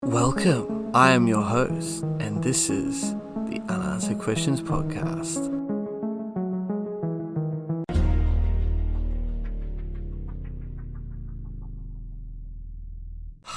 Welcome, I am your host, and this is the Unanswered Questions Podcast.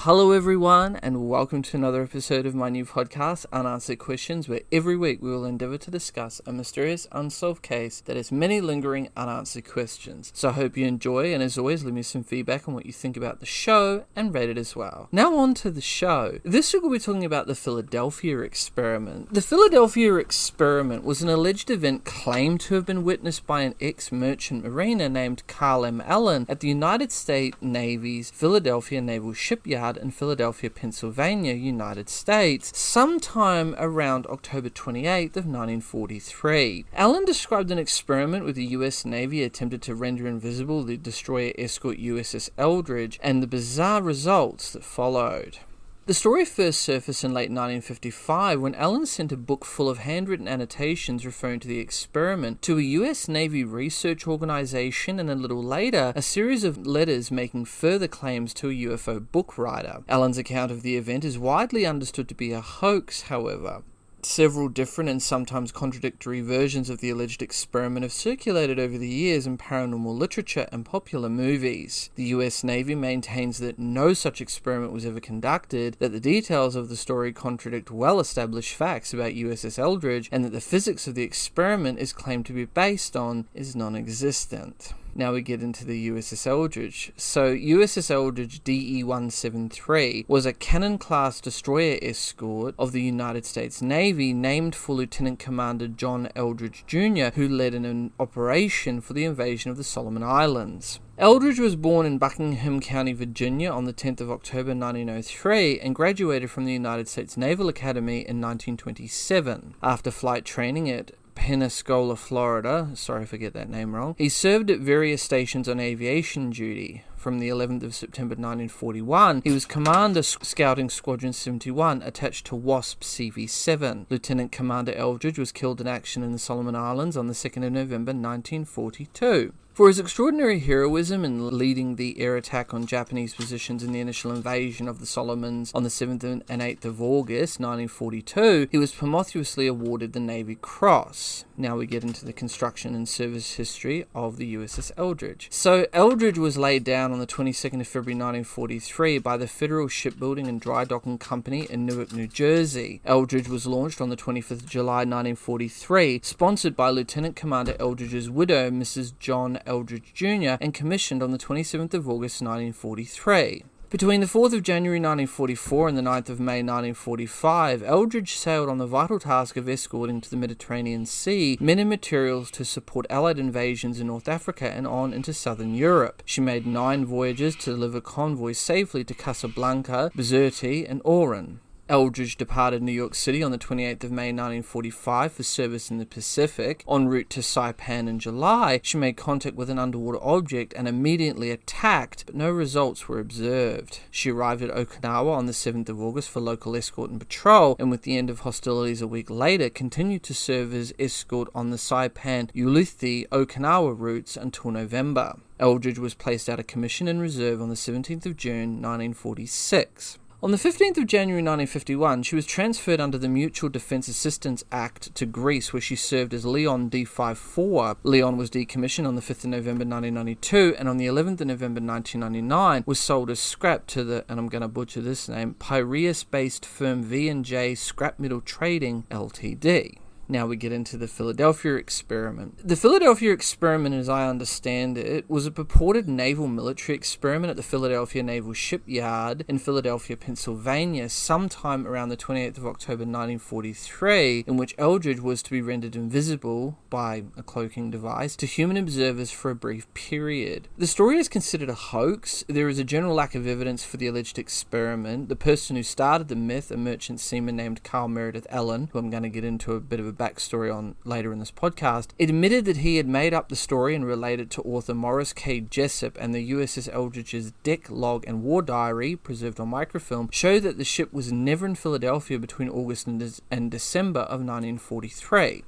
Hello everyone, and welcome to another episode of my new podcast, Unanswered Questions, where every week we will endeavour to discuss a mysterious, unsolved case that has many lingering unanswered questions. So I hope you enjoy, and as always, leave me some feedback on what you think about the show, and rate it as well. Now on to the show. This week we'll be talking about the Philadelphia experiment. The Philadelphia experiment was an alleged event claimed to have been witnessed by an ex-merchant mariner named Carl M. Allen at the United States Navy's Philadelphia Naval Shipyard in Philadelphia, Pennsylvania, United States, sometime around October 28th of 1943. Allen described an experiment where the US Navy attempted to render invisible the destroyer escort USS Eldridge and the bizarre results that followed. The story first surfaced in late 1955 when Allen sent a book full of handwritten annotations referring to the experiment to a US Navy research organization, and a little later, a series of letters making further claims to a UFO book writer. Allen's account of the event is widely understood to be a hoax, however. Several different and sometimes contradictory versions of the alleged experiment have circulated over the years in paranormal literature and popular movies. The US Navy maintains that no such experiment was ever conducted, that the details of the story contradict well-established facts about USS Eldridge, and that the physics of the experiment is claimed to be based on is non-existent. Now we get into the USS Eldridge. So USS Eldridge DE-173 was a Cannon-class destroyer escort of the United States Navy named for Lieutenant Commander John Eldridge Jr., who led an operation for the invasion of the Solomon Islands. Eldridge was born in Buckingham County, Virginia on the 10th of October 1903 and graduated from the United States Naval Academy in 1927. After flight training at Pensacola, Florida, sorry if I get that name wrong, he served at various stations on aviation duty. From the 11th of September 1941, he was Commander Scouting Squadron 71 attached to WASP CV-7. Lieutenant Commander Eldridge was killed in action in the Solomon Islands on the 2nd of November 1942. For his extraordinary heroism in leading the air attack on Japanese positions in the initial invasion of the Solomons on the 7th and 8th of August 1942, he was posthumously awarded the Navy Cross. Now we get into the construction and service history of the USS Eldridge. So Eldridge was laid down on the 22nd of February 1943 by the Federal Shipbuilding and Dry Docking Company in Newark, New Jersey. Eldridge was launched on the 25th of July 1943, sponsored by Lieutenant Commander Eldridge's widow, Mrs. John Eldridge Jr., and commissioned on the 27th of August 1943. Between the 4th of January 1944 and the 9th of May 1945, Eldridge sailed on the vital task of escorting to the Mediterranean Sea men and materials to support Allied invasions in North Africa and on into southern Europe. She made 9 voyages to deliver convoys safely to Casablanca, Bizerte, and Oran. Eldridge departed New York City on the 28th of May 1945 for service in the Pacific. En route to Saipan in July, she made contact with an underwater object and immediately attacked, but no results were observed. She arrived at Okinawa on the 7th of August for local escort and patrol, and with the end of hostilities a week later, continued to serve as escort on the Saipan, Ulithi, Okinawa routes until November. Eldridge was placed out of commission and reserve on the 17th of June 1946. On the 15th of January 1951, she was transferred under the Mutual Defense Assistance Act to Greece, where she served as Leon D-54. Leon was decommissioned on the 5th of November 1992, and on the 11th of November 1999 was sold as scrap to the, and I'm going to butcher this name, Piraeus-based firm V&J Scrap Metal Trading Ltd. Now we get into the Philadelphia experiment. The Philadelphia experiment, as I understand it, was a purported naval military experiment at the Philadelphia Naval Shipyard in Philadelphia, Pennsylvania, sometime around the 28th of October 1943, in which Eldridge was to be rendered invisible by a cloaking device to human observers for a brief period. The story is considered a hoax. There is a general lack of evidence for the alleged experiment. The person who started the myth, a merchant seaman named Carl Meredith Allen, who I'm going to get into a bit of a backstory on later in this podcast, admitted that he had made up the story and related to author Morris K. Jessup, and the USS Eldridge's deck log and war diary, preserved on microfilm, show that the ship was never in Philadelphia between August and December of 1943.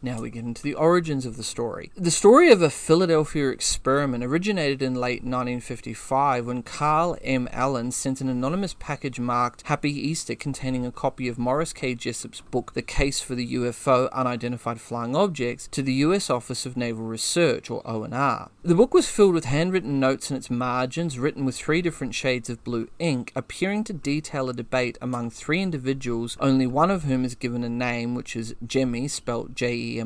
Now we get into the origins of the story. The story of a Philadelphia experiment originated in late 1955 when Carl M. Allen sent an anonymous package marked Happy Easter containing a copy of Morris K. Jessup's book The Case for the UFO Unidentified Flying Objects to the U.S. Office of Naval Research, or ONR. The book was filled with handwritten notes in its margins, written with 3 different shades of blue ink, appearing to detail a debate among 3 individuals, only one of whom is given a name, which is Jemmy, spelled Jemi.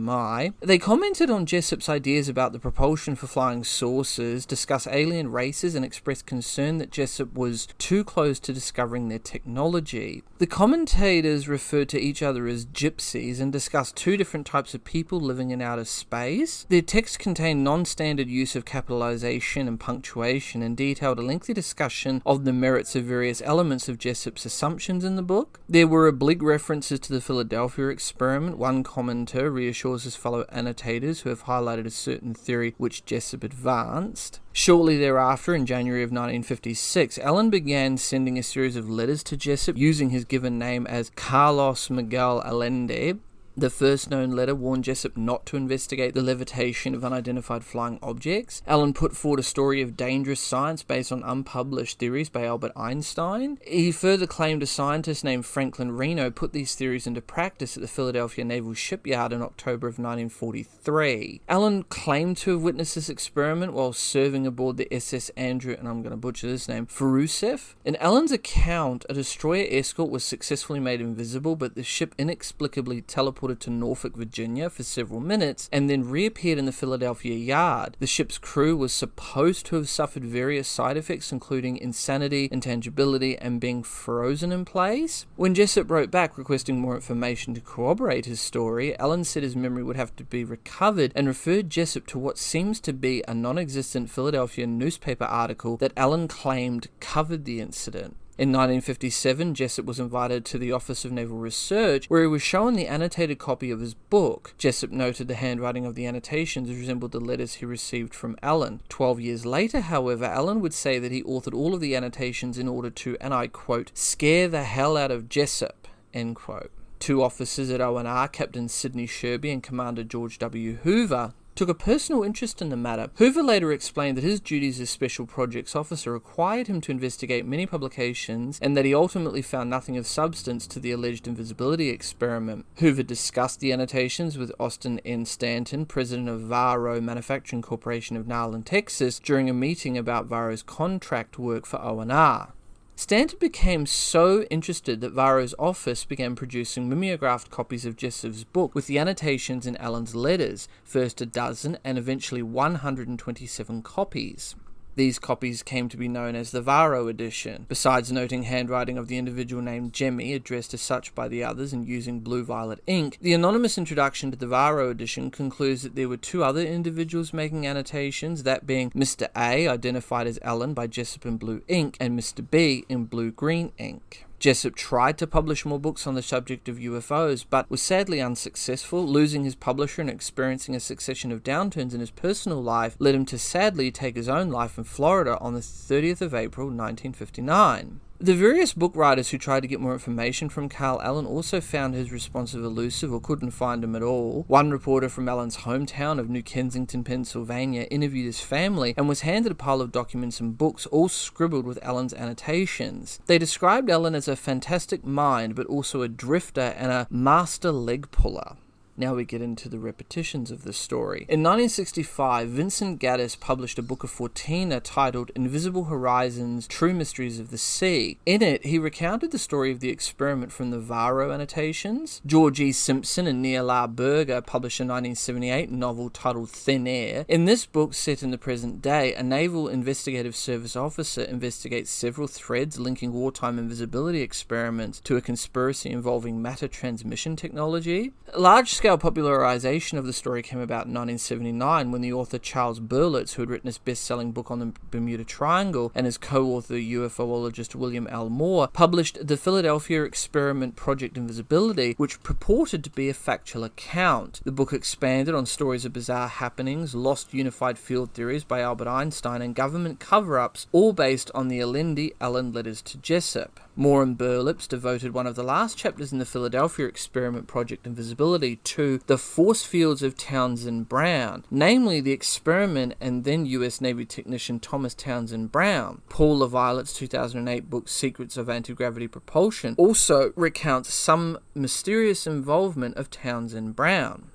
They commented on Jessup's ideas about the propulsion for flying saucers, discuss alien races, and expressed concern that Jessup was too close to discovering their technology. The commentators referred to each other as gypsies and discussed 2 different types of people living in outer space. Their text contained non-standard use of capitalization and punctuation and detailed a lengthy discussion of the merits of various elements of Jessup's assumptions in the book. There were oblique references to the Philadelphia experiment. One commenter reassures his fellow annotators who have highlighted a certain theory which Jessup advanced. Shortly thereafter, in January of 1956, Allen began sending a series of letters to Jessup using his given name as Carlos Miguel Allende. The first known letter warned Jessup not to investigate the levitation of unidentified flying objects. Allen put forward a story of dangerous science based on unpublished theories by Albert Einstein. He further claimed a scientist named Franklin Reno put these theories into practice at the Philadelphia Naval Shipyard in October of 1943. Allen claimed to have witnessed this experiment while serving aboard the SS Andrew, and I'm going to butcher this name, Furusev. In Allen's account, a destroyer escort was successfully made invisible, but the ship inexplicably teleported to Norfolk, Virginia for several minutes and then reappeared in the Philadelphia yard. The ship's crew was supposed to have suffered various side effects, including insanity, intangibility, and being frozen in place. When Jessup wrote back requesting more information to corroborate his story, Allen said his memory would have to be recovered and referred Jessup to what seems to be a non-existent Philadelphia newspaper article that Allen claimed covered the incident. In 1957, Jessup was invited to the Office of Naval Research, where he was shown the annotated copy of his book. Jessup noted the handwriting of the annotations resembled the letters he received from Allen. 12 years later, however, Allen would say that he authored all of the annotations in order to, and I quote, scare the hell out of Jessup, end quote. 2 officers at ONR, Captain Sidney Sherby and Commander George W. Hoover, took a personal interest in the matter. Hoover later explained that his duties as Special Projects Officer required him to investigate many publications and that he ultimately found nothing of substance to the alleged invisibility experiment. Hoover discussed the annotations with Austin N. Stanton, president of Varro Manufacturing Corporation of Nowlin, Texas, during a meeting about Varro's contract work for ONR. Stanton became so interested that Varro's office began producing mimeographed copies of Jessup's book with the annotations in Allen's letters, first a dozen and eventually 127 copies. These copies came to be known as the Varro edition. Besides noting handwriting of the individual named Jemmy, addressed as such by the others and using blue-violet ink, the anonymous introduction to the Varro edition concludes that there were 2 other individuals making annotations, that being Mr. A, identified as Allen by Jessup in blue ink, and Mr. B in blue-green ink. Jessup tried to publish more books on the subject of UFOs, but was sadly unsuccessful. Losing his publisher and experiencing a succession of downturns in his personal life led him to sadly take his own life in Florida on the 30th of April 1959. The various book writers who tried to get more information from Carl Allen also found his responsive elusive or couldn't find him at all. One reporter from Allen's hometown of New Kensington, Pennsylvania, interviewed his family and was handed a pile of documents and books, all scribbled with Allen's annotations. They described Allen as a fantastic mind, but also a drifter and a master leg puller. Now we get into the repetitions of the story. In 1965, Vincent Gaddis published a book of Fortina titled Invisible Horizons, True Mysteries of the Sea. In it, he recounted the story of the experiment from the Varro annotations. George E. Simpson and Neil R. Berger published a 1978 novel titled Thin Air. In this book, set in the present day, a Naval Investigative Service officer investigates several threads linking wartime invisibility experiments to a conspiracy involving matter transmission technology. Large-scale popularization of the story came about in 1979 when the author Charles Berlitz, who had written his best-selling book on the Bermuda Triangle, and his co-author UFOologist William L. Moore, published The Philadelphia Experiment Project Invisibility, which purported to be a factual account. The book expanded on stories of bizarre happenings, lost unified field theories by Albert Einstein, and government cover-ups, all based on the Allende-Allen letters to Jessup. Moore and Burlips devoted one of the last chapters in the Philadelphia experiment Project Invisibility to the force fields of Townsend Brown, namely the experiment and then US Navy technician Thomas Townsend Brown. Paul LaViolette's 2008 book Secrets of Anti-Gravity Propulsion also recounts some mysterious involvement of Townsend Brown.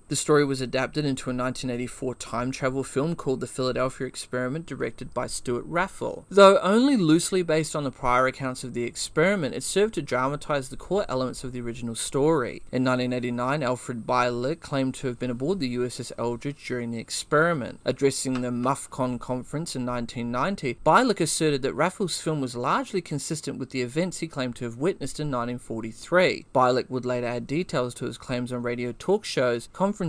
The story was adapted into a 1984 time travel film called The Philadelphia Experiment, directed by Stuart Raffel. Though only loosely based on the prior accounts of the experiment, it served to dramatize the core elements of the original story. In 1989, Alfred Bialik claimed to have been aboard the USS Eldridge during the experiment. Addressing the MUFCON conference in 1990, Bialik asserted that Raffel's film was largely consistent with the events he claimed to have witnessed in 1943. Bialik would later add details to his claims on radio talk shows, conferences,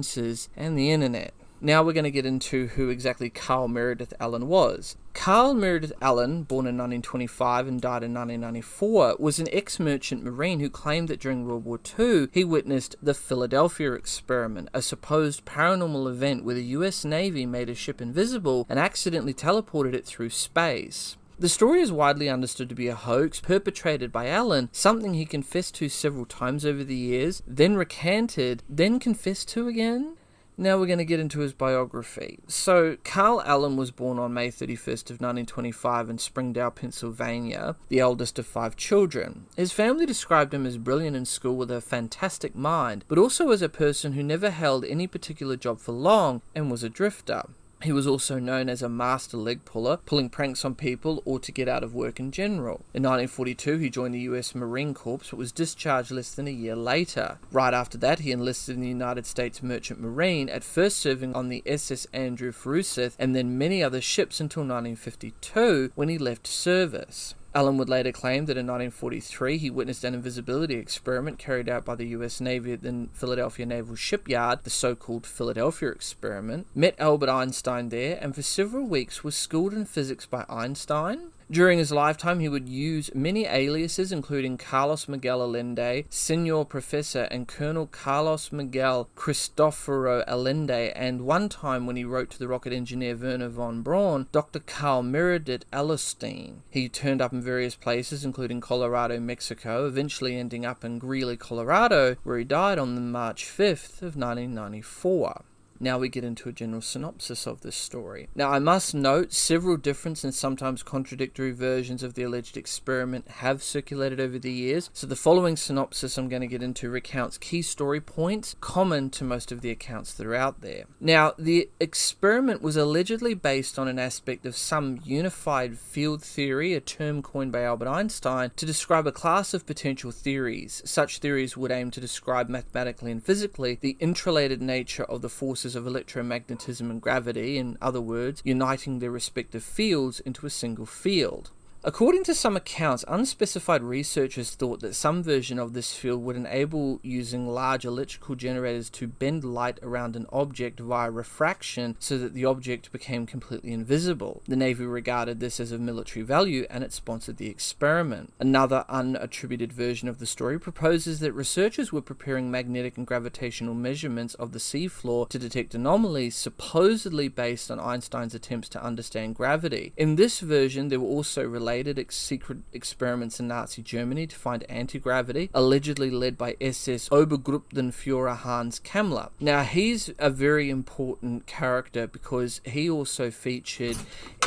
and the internet. Now we're going to get into who exactly Carl Meredith Allen was. Carl Meredith Allen, born in 1925 and died in 1994, was an ex-merchant marine who claimed that during World War II he witnessed the Philadelphia experiment, a supposed paranormal event where the US Navy made a ship invisible and accidentally teleported it through space. The story is widely understood to be a hoax perpetrated by Allen, something he confessed to several times over the years, then recanted, then confessed to again. Now we're going to get into his biography. So, Carl Allen was born on May 31st of 1925 in Springdale, Pennsylvania, the eldest of 5 children. His family described him as brilliant in school with a fantastic mind, but also as a person who never held any particular job for long and was a drifter. He was also known as a master leg puller, pulling pranks on people or to get out of work in general. In 1942, he joined the US Marine Corps, but was discharged less than a year later. Right after that, he enlisted in the United States Merchant Marine, at first serving on the SS Andrew Forsyth and then many other ships until 1952, when he left service. Allen would later claim that in 1943 he witnessed an invisibility experiment carried out by the US Navy at the Philadelphia Naval Shipyard, the so-called Philadelphia experiment, met Albert Einstein there, and for several weeks was schooled in physics by Einstein. During his lifetime, he would use many aliases, including Carlos Miguel Allende, Senor Professor, and Colonel Carlos Miguel Cristoforo Allende, and one time when he wrote to the rocket engineer Werner von Braun, Dr. Carl Meredith Ellerstein. He turned up in various places, including Colorado, Mexico, eventually ending up in Greeley, Colorado, where he died on March 5th of 1994. Now we get into a general synopsis of this story. Now I must note, several different and sometimes contradictory versions of the alleged experiment have circulated over the years, so the following synopsis I'm going to get into recounts key story points common to most of the accounts that are out there. Now, the experiment was allegedly based on an aspect of some unified field theory, a term coined by Albert Einstein, to describe a class of potential theories. Such theories would aim to describe mathematically and physically the interrelated nature of the forces of electromagnetism and gravity, in other words, uniting their respective fields into a single field. According to some accounts, unspecified researchers thought that some version of this field would enable using large electrical generators to bend light around an object via refraction so that the object became completely invisible. The Navy regarded this as of military value and it sponsored the experiment. Another unattributed version of the story proposes that researchers were preparing magnetic and gravitational measurements of the seafloor to detect anomalies supposedly based on Einstein's attempts to understand gravity. In this version, there were also related secret experiments in Nazi Germany to find anti-gravity, allegedly led by SS Obergruppenführer Hans Kammler. Now, he's a very important character because he also featured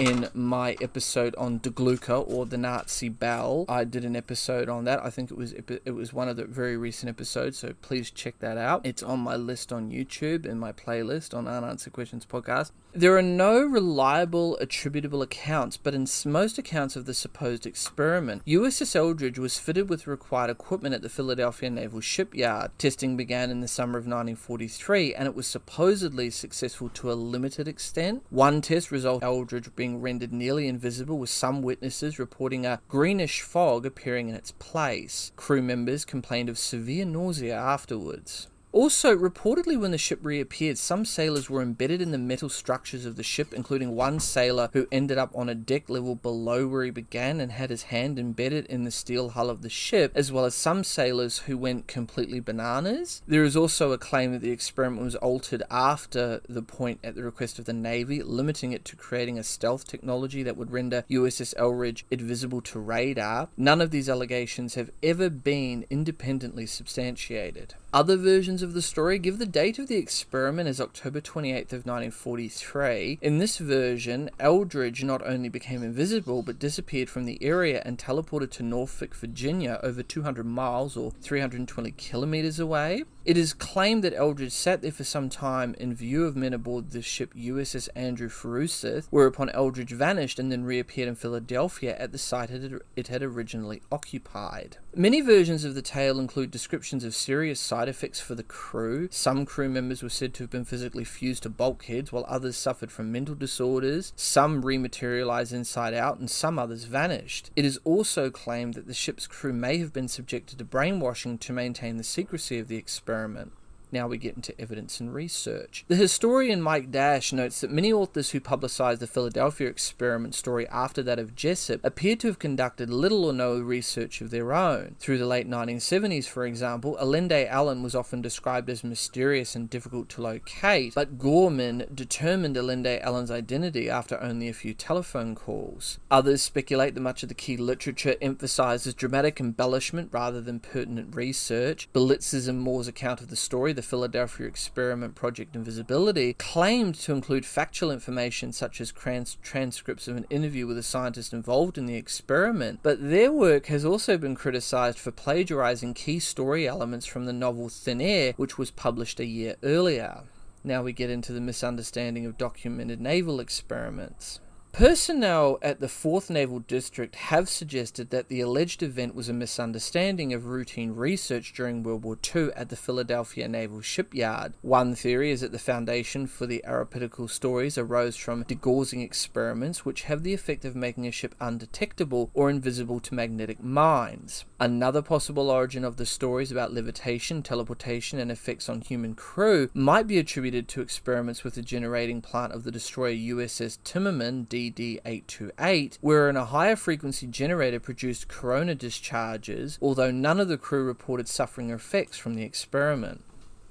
in my episode on Die Glucke, or the Nazi Bell. I did an episode on that. I think it was one of the very recent episodes, so please check that out. It's on my list on YouTube in my playlist on Unanswered Questions Podcast. There are no reliable attributable accounts, but in most accounts of the supposed experiment, USS Eldridge was fitted with required equipment at the Philadelphia Naval Shipyard. Testing began in the summer of 1943, and it was supposedly successful to a limited extent. One test resulted in Eldridge being rendered nearly invisible, with some witnesses reporting a greenish fog appearing in its place. Crew members complained of severe nausea afterwards. Also, reportedly when the ship reappeared, some sailors were embedded in the metal structures of the ship, including one sailor who ended up on a deck level below where he began and had his hand embedded in the steel hull of the ship, as well as some sailors who went completely bananas. There is also a claim that the experiment was altered after the point at the request of the Navy, limiting it to creating a stealth technology that would render USS Eldridge invisible to radar. None of these allegations have ever been independently substantiated. Other versions of the story give the date of the experiment as October 28th of 1943. In this version, Eldridge not only became invisible but disappeared from the area and teleported to Norfolk, Virginia, over 200 miles or 320 kilometers away. It is claimed that Eldridge sat there for some time in view of men aboard the ship USS Andrew Forsyth, whereupon Eldridge vanished and then reappeared in Philadelphia at the site it had originally occupied. Many versions of the tale include descriptions of serious side effects for the crew. Some crew members were said to have been physically fused to bulkheads, while others suffered from mental disorders. Some rematerialized inside out, and some others vanished. It is also claimed that the ship's crew may have been subjected to brainwashing to maintain the secrecy of the experiment. Now we get into evidence and research. The historian Mike Dash notes that many authors who publicized the Philadelphia experiment story after that of Jessup appear to have conducted little or no research of their own. Through the late 1970s, for example, Allende Allen was often described as mysterious and difficult to locate, but Gorman determined Allende Allen's identity after only a few telephone calls. Others speculate that much of the key literature emphasizes dramatic embellishment rather than pertinent research. Belitz's and Moore's account of the story, the Philadelphia Experiment Project Invisibility, claimed to include factual information such as transcripts of an interview with a scientist involved in the experiment, but their work has also been criticized for plagiarizing key story elements from the novel Thin Air, which was published a year earlier. Now we get into the misunderstanding of documented naval experiments. Personnel at the 4th Naval District have suggested that the alleged event was a misunderstanding of routine research during World War II at the Philadelphia Naval Shipyard. One theory is that the foundation for the aripetical stories arose from degaussing experiments, which have the effect of making a ship undetectable or invisible to magnetic mines. Another possible origin of the stories about levitation, teleportation, and effects on human crew might be attributed to experiments with the generating plant of the destroyer USS Timmerman, DD-828, wherein a higher frequency generator produced corona discharges, although none of the crew reported suffering effects from the experiment.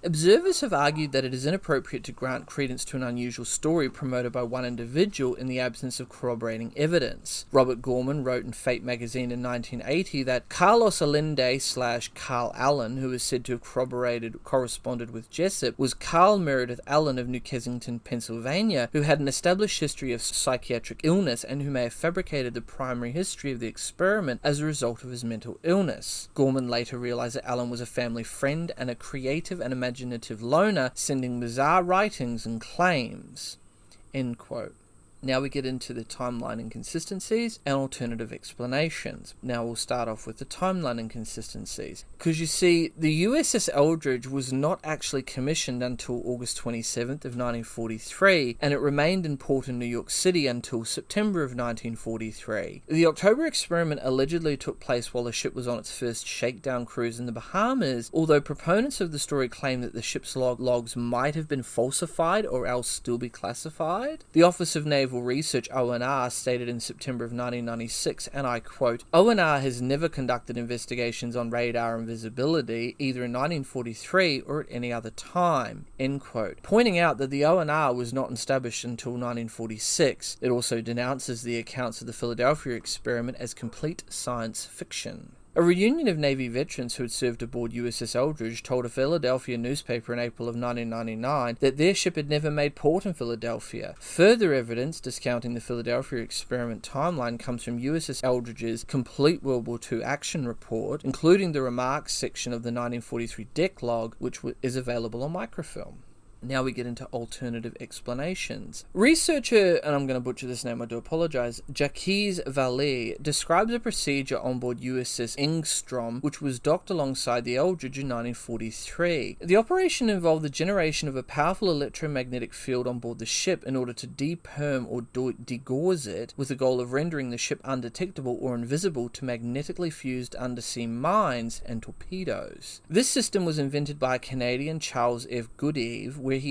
Observers have argued that it is inappropriate to grant credence to an unusual story promoted by one individual in the absence of corroborating evidence. Robert Gorman wrote in Fate magazine in 1980 that Carlos Allende / Carl Allen, who is said to have corresponded with Jessup, was Carl Meredith Allen of New Kensington, Pennsylvania, who had an established history of psychiatric illness and who may have fabricated the primary history of the experiment as a result of his mental illness. Gorman later realized that Allen was a family friend and a creative and imaginative loner, sending bizarre writings and claims. End quote. Now we get into the timeline inconsistencies and alternative explanations. Now we'll start off with the timeline inconsistencies. Because you see, the USS Eldridge was not actually commissioned until August 27th of 1943, and it remained in port in New York City until September of 1943. The October experiment allegedly took place while the ship was on its first shakedown cruise in the Bahamas, although proponents of the story claim that the ship's logs might have been falsified or else still be classified. The Office of Naval Research, ONR, stated in September of 1996, and I quote, "ONR has never conducted investigations on radar and visibility, either in 1943 or at any other time," end quote, pointing out that the ONR was not established until 1946. It also denounces the accounts of the Philadelphia experiment as complete science fiction. A reunion of Navy veterans who had served aboard USS Eldridge told a Philadelphia newspaper in April of 1999 that their ship had never made port in Philadelphia. Further evidence discounting the Philadelphia experiment timeline comes from USS Eldridge's complete World War II action report, including the remarks section of the 1943 deck log, which is available on microfilm. Now we get into alternative explanations. Researcher, and I'm going to butcher this name, I do apologize, Jacques Vallée describes a procedure on board USS Engstrom, which was docked alongside the Eldridge in 1943. The operation involved the generation of a powerful electromagnetic field on board the ship in order to deperm or degauze it, with the goal of rendering the ship undetectable or invisible to magnetically fused undersea mines and torpedoes. This system was invented by Canadian Charles F. Goodeve, when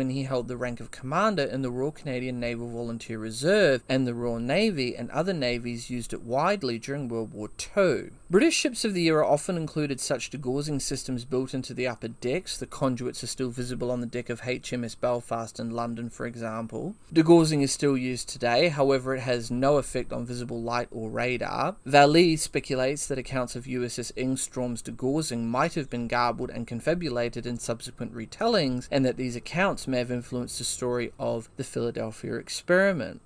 he held the rank of commander in the Royal Canadian Naval Volunteer Reserve, and the Royal Navy and other navies used it widely during World War II. British ships of the era often included such degauzing systems built into the upper decks. The conduits are still visible on the deck of HMS Belfast in London, for example. Degauzing is still used today, however it has no effect on visible light or radar. Vallée speculates that accounts of USS Engstrom's degauzing might have been garbled and confabulated in subsequent retellings, and that these accounts may have influenced the story of the Philadelphia experiment.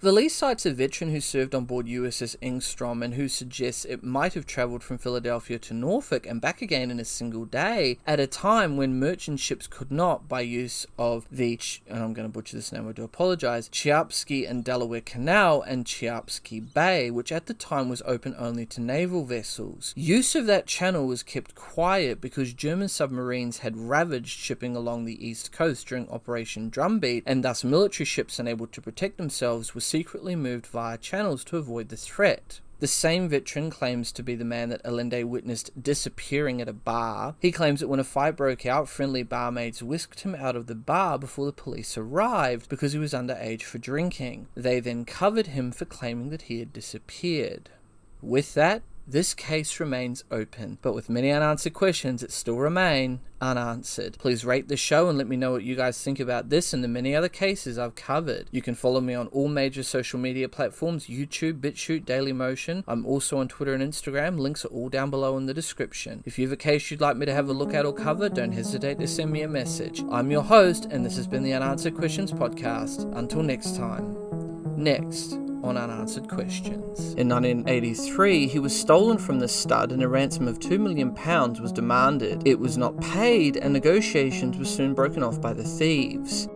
Vallée cites a veteran who served on board USS Engstrom and who suggests it might have travelled from Philadelphia to Norfolk and back again in a single day, at a time when merchant ships could not, by use of the, and I'm going to butcher this name, I do apologise, Cheapsky and Delaware Canal and Cheapsky Bay, which at the time was open only to naval vessels. Use of that channel was kept quiet because German submarines had ravaged shipping along the east coast during Operation Drumbeat, and thus military ships unable to protect themselves were secretly moved via channels to avoid the threat. The same veteran claims to be the man that Allende witnessed disappearing at a bar. He claims that when a fight broke out, friendly barmaids whisked him out of the bar before the police arrived because he was underage for drinking. They then covered him for claiming that he had disappeared. With that, this case remains open, but with many unanswered questions that still remain unanswered. Please rate the show and let me know what you guys think about this and the many other cases I've covered. You can follow me on all major social media platforms, YouTube, BitChute, Dailymotion. I'm also on Twitter and Instagram. Links are all down below in the description. If you have a case you'd like me to have a look at or cover, don't hesitate to send me a message. I'm your host, and this has been the Unanswered Questions Podcast. Until next time. Next on Unanswered Questions. In 1983, he was stolen from the stud and a ransom of £2 million was demanded. It was not paid, and negotiations were soon broken off by the thieves.